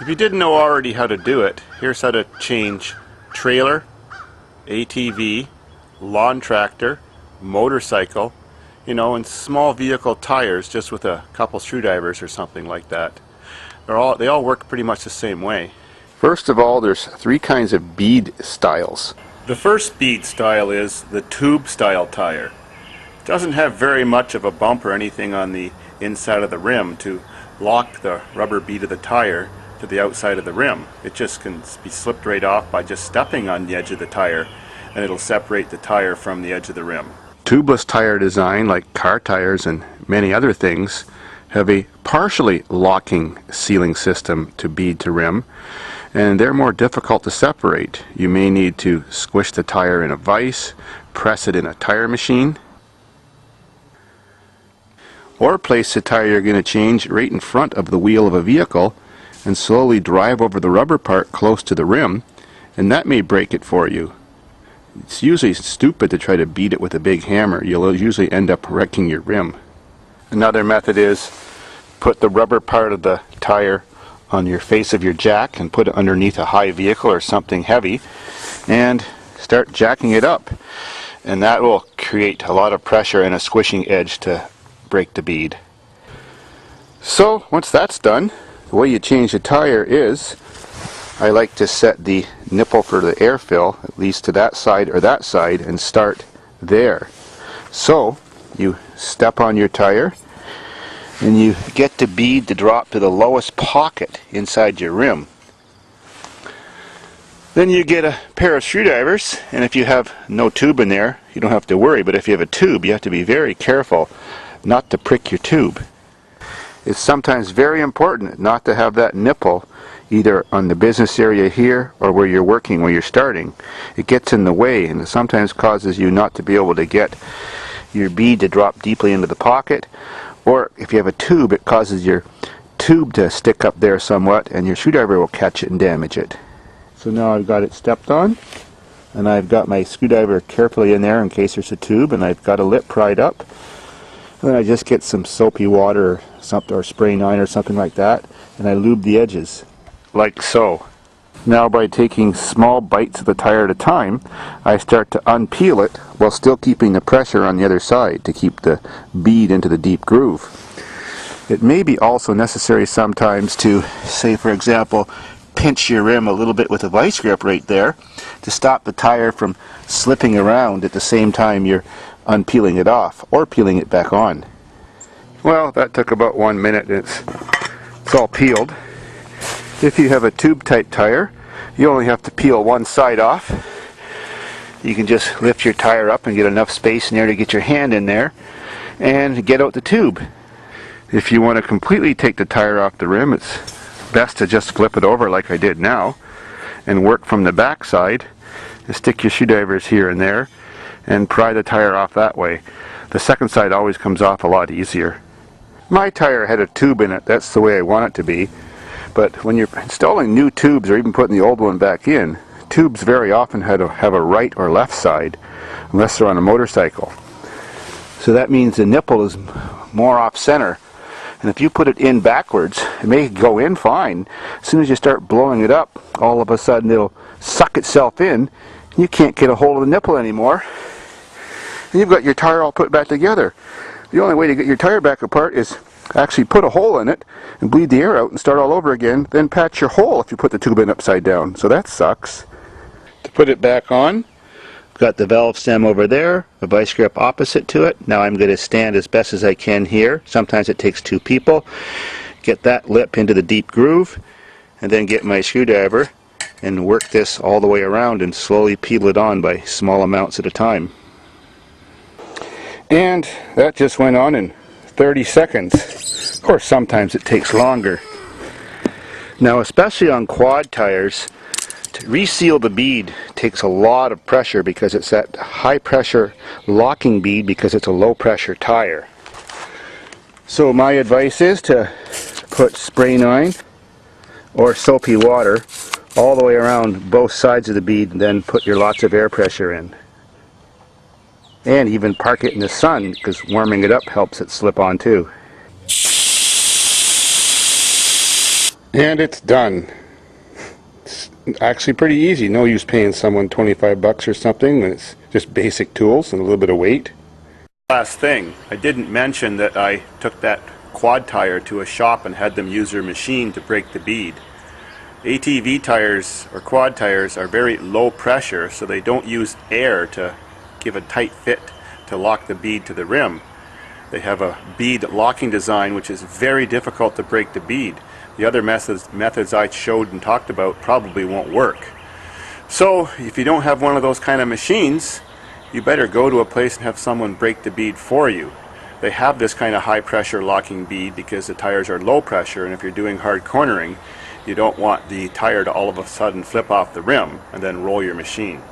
If you didn't know already how to do it, here's how to change trailer, ATV, lawn tractor, motorcycle, and small vehicle tires just with a couple screwdrivers or something like that. They all work pretty much the same way. First of all, there's three kinds of bead styles. The first bead style is the tube style tire. It doesn't have very much of a bump or anything on the inside of the rim to lock the rubber bead of the tire to the outside of the rim. It just can be slipped right off by just stepping on the edge of the tire, and it'll separate the tire from the edge of the rim. Tubeless tire design, like car tires and many other things, have a partially locking sealing system to bead to rim, and they're more difficult to separate. You may need to squish the tire in a vise, press it in a tire machine, or place the tire you're going to change right in front of the wheel of a vehicle and slowly drive over the rubber part close to the rim, and that may break it for you. It's usually stupid to try to beat it with a big hammer. You'll usually end up wrecking your rim. Another method is put the rubber part of the tire on your face of your jack and put it underneath a high vehicle or something heavy and start jacking it up, and that will create a lot of pressure and a squishing edge to break the bead. So once that's done, the way you change the tire is, I like to set the nipple for the air fill at least to that side or that side and start there. So you step on your tire and you get the bead to drop to the lowest pocket inside your rim. Then you get a pair of screwdrivers, and if you have no tube in there, you don't have to worry, but if you have a tube, you have to be very careful not to prick your tube. It's sometimes very important not to have that nipple either on the business area here or where you're working, where you're starting. It gets in the way, and it sometimes causes you not to be able to get your bead to drop deeply into the pocket, or if you have a tube, it causes your tube to stick up there somewhat, and your screwdriver will catch it and damage it. So now I've got it stepped on, and I've got my screwdriver carefully in there in case there's a tube, and I've got a lip pried up. And then I just get some soapy water or something, or spray 9 or something like that, and I lube the edges, like so. Now by taking small bites of the tire at a time, I start to unpeel it while still keeping the pressure on the other side to keep the bead into the deep groove. It may be also necessary sometimes to, say for example, pinch your rim a little bit with a vice grip right there to stop the tire from slipping around at the same time you're unpeeling it off or peeling it back on. Well, that took about 1 minute. It's all peeled. If you have a tube type tire, you only have to peel one side off. You can just lift your tire up and get enough space in there to get your hand in there and get out the tube. If you want to completely take the tire off the rim, it's best to just flip it over like I did now and work from the back side. And stick your screwdrivers here and there and pry the tire off that way. The second side always comes off a lot easier. My tire had a tube in it. That's the way I want it to be. But when you're installing new tubes or even putting the old one back in, tubes very often have a right or left side unless they're on a motorcycle. So that means the nipple is more off center. And if you put it in backwards, it may go in fine. As soon as you start blowing it up, all of a sudden it'll suck itself in. And you can't get a hold of the nipple anymore. And you've got your tire all put back together. The only way to get your tire back apart is actually put a hole in it and bleed the air out and start all over again. Then patch your hole if you put the tube in upside down. So that sucks. To put it back on, got the valve stem over there, a vice grip opposite to it. Now I'm going to stand as best as I can here. Sometimes it takes two people. Get that lip into the deep groove, and then get my screwdriver and work this all the way around and slowly peel it on by small amounts at a time. And that just went on in 30 seconds. Of course, sometimes it takes longer. Now, especially on quad tires, to reseal the bead takes a lot of pressure because it's that high pressure locking bead because it's a low pressure tire. So my advice is to put spray 9 or soapy water all the way around both sides of the bead and then put your lots of air pressure in. And even park it in the sun because warming it up helps it slip on too. And it's done. It's actually pretty easy. No use paying someone 25 bucks or something when it's just basic tools and a little bit of weight. Last thing, I didn't mention that I took that quad tire to a shop and had them use their machine to break the bead. ATV tires or quad tires are very low pressure, so they don't use air to give a tight fit to lock the bead to the rim. They have a bead locking design which is very difficult to break the bead. The other methods I showed and talked about probably won't work. So if you don't have one of those kind of machines, you better go to a place and have someone break the bead for you. They have this kind of high pressure locking bead because the tires are low pressure, and if you're doing hard cornering, you don't want the tire to all of a sudden flip off the rim and then roll your machine.